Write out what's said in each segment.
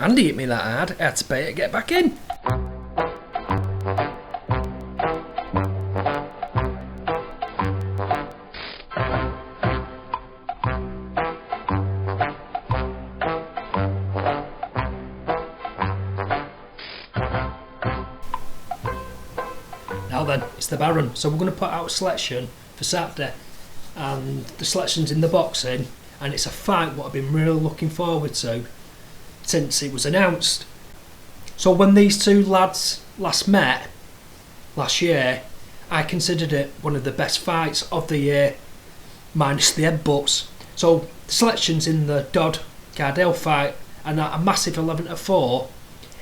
Andy hit me that hard, I had to pay it to get back in. Now then, it's the Baron, so we're going to put out a selection for Saturday, and the selection's in the boxing, and it's a fight what I've been really looking forward to since it was announced. So when these two lads last met last year, I considered it one of the best fights of the year, minus the headbutts. So the selection's in the Dodd Cardle fight, and at a massive 11-4,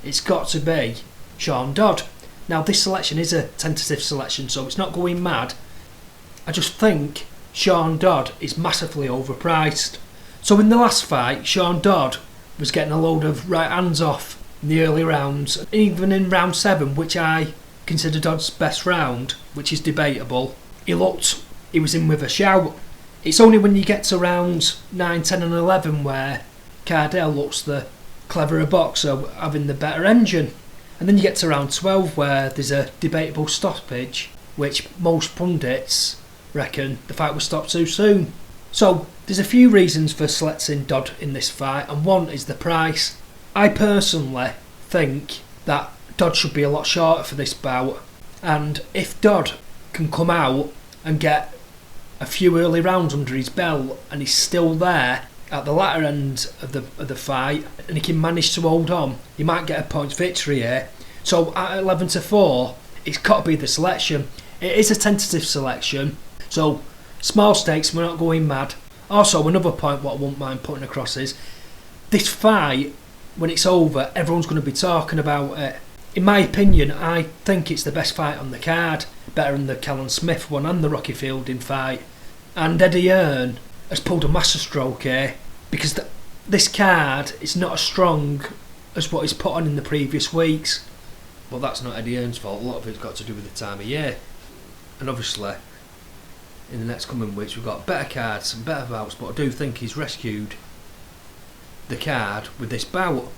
it's got to be Sean Dodd. Now this selection is a tentative selection, so it's not going mad. I just think Sean Dodd is massively overpriced. So in the last fight, Sean Dodd was getting a load of right hands off in the early rounds. Even in round 7, which I consider Dodd's best round, which is debatable, he was in with a shout. It's only when you get to rounds 9, 10 and 11 where Cardle looks the cleverer boxer, having the better engine. And then you get to round 12 where there's a debatable stoppage, which most pundits reckon the fight was stopped too soon. So there's a few reasons for selecting Dodd in this fight, and one is the price. I personally think that Dodd should be a lot shorter for this bout, and if Dodd can come out and get a few early rounds under his belt and he's still there at the latter end of the fight, and he can manage to hold on, he might get a points victory here. So at 11-4, it's got to be the selection. It is a tentative selection, so small stakes, we're not going mad. Also, another point what I won't mind putting across is this fight, when it's over, everyone's going to be talking about it. In my opinion, I think it's the best fight on the card, better than the Callum Smith one and the Rocky Fielding fight. And Eddie Hearn has pulled a masterstroke here, because this card is not as strong as what he's put on in the previous weeks. Well, that's not Eddie Hearn's fault. A lot of it's got to do with the time of year. And obviously, in the next coming weeks, we've got better cards and better bouts, but I do think he's rescued the card with this bout.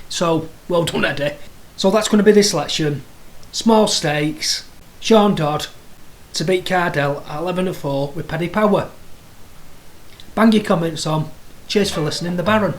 So, well done, Eddie. So that's going to be the selection. Small stakes, Sean Dodd to beat Cardle at 11-4 with Paddy Power. Bang your comments on. Cheers for listening, the Baron.